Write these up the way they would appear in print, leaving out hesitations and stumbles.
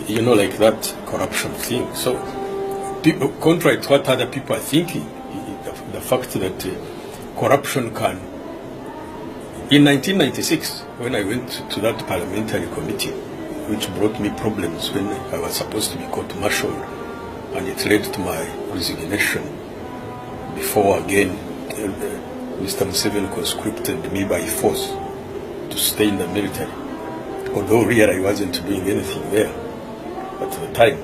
you know, like that corruption thing. So, people, contrary to what other people are thinking, the fact that corruption can... In 1996, when I went to that parliamentary committee, which brought me problems when I was supposed to be court-martialed, and it led to my resignation before again Mr. Museveni conscripted me by force to stay in the military, although really I wasn't doing anything there at the time.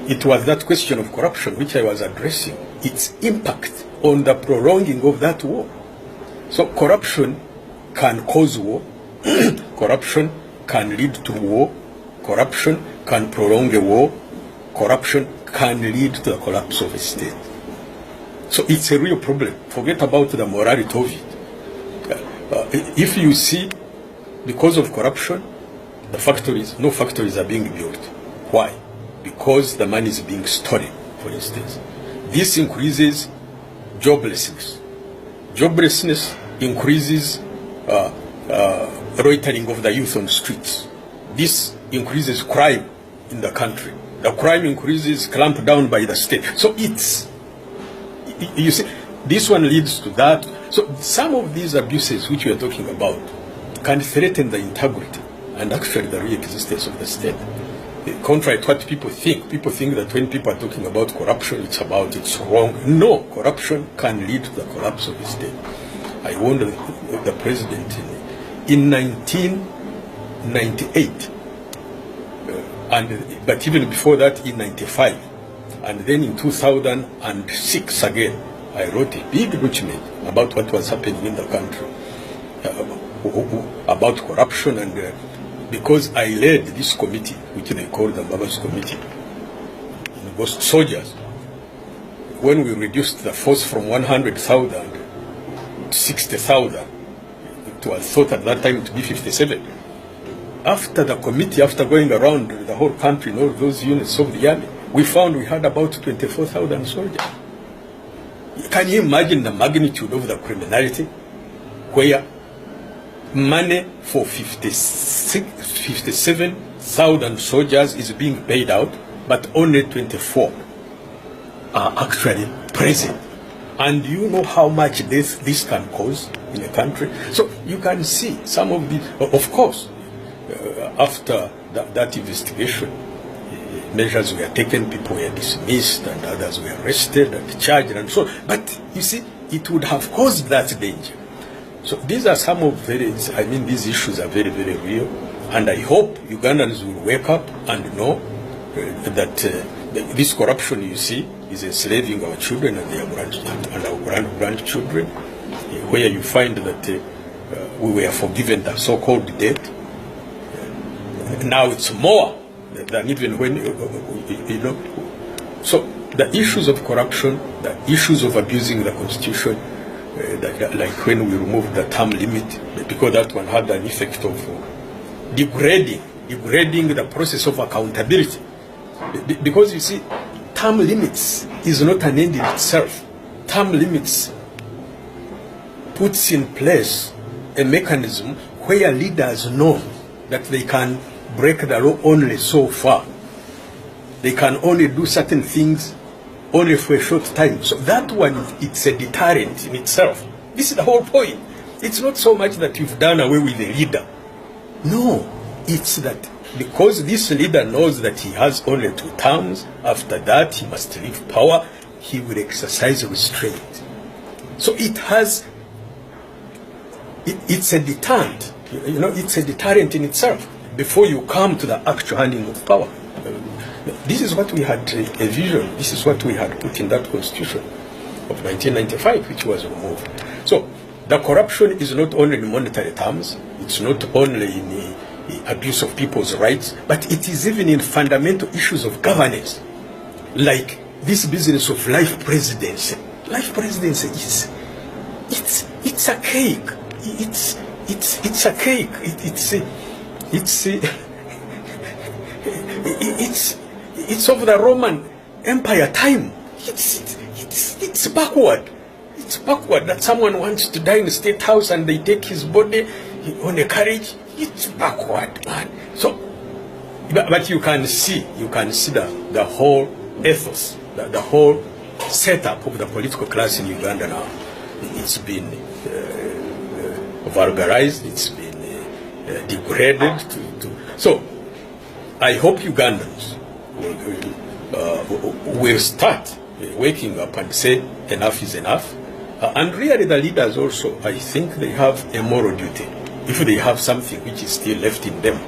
It was that question of corruption which I was addressing, its impact on the prolonging of that war. So corruption can cause war, corruption can lead to war, corruption can prolong a war, corruption can lead to the collapse of a state. So it's a real problem. Forget about the morality of it. If you see, because of corruption, no factories are being built. Why? Because the money is being stolen, for instance. This increases joblessness. Joblessness increases loitering of the youth on the streets. This increases crime in the country. The crime increases, clamped down by the state. So it's, you see, this one leads to that. So some of these abuses which we are talking about can threaten the integrity and actually the real existence of the state. Contrary to what people think that when people are talking about corruption, it's wrong. No, corruption can lead to the collapse of the state. I warned the president in 1998, but even before that in 95, and then in 2006 again, I wrote a big document about what was happening in the country, about corruption, and because I led this committee, which they call the Baba's Committee, it was soldiers. When we reduced the force from 100,000 to 60,000, it was thought at that time to be 57. After the committee, after going around the whole country in all those units of the army, we found we had about 24,000 soldiers. Can you imagine the magnitude of the criminality where money for 57,000 soldiers is being paid out, but only 24 are actually present? And you know how much this can cause in a country? So you can see some of the, of course, after that investigation, measures were taken, people were dismissed, and others were arrested and charged and so on. But you see, it would have caused that danger. So these are some of these issues are very, very real. And I hope Ugandans will wake up and know that this corruption you see is enslaving our children and our grandchildren, where you find that we were forgiven the so-called debt. Now it's more than even when, you know. So the issues of corruption, the issues of abusing the constitution, like when we removed the term limit, because that one had an effect of degrading the process of accountability. Because you see, term limits is not an end in itself. Term limits puts in place a mechanism where leaders know that they can break the law only so far. They can only do certain things only for a short time. So that one, it's a deterrent in itself. This is the whole point. It's not so much that you've done away with the leader. No, it's that because this leader knows that he has only 2 terms, after that he must leave power, he will exercise restraint. So it's a deterrent. You know, it's a deterrent in itself before you come to the actual handing of power. This is what we had a vision. This is what we had put in that constitution of 1995, which was removed. So the corruption is not only in monetary terms, it's not only in the abuse of people's rights, but it is even in fundamental issues of governance, like this business of life presidency. Life presidency is it's a cake. It's a cake. It's of the Roman Empire time. It's backward. It's backward that someone wants to die in the State House and they take his body on a carriage. It's backward, man. So But you can see the whole ethos, the whole setup of the political class in Uganda now. It's been vulgarized, it's been degraded. So I hope Ugandans will start waking up and say enough is enough. And really the leaders also, I think they have a moral duty. If they have something which is still left in them,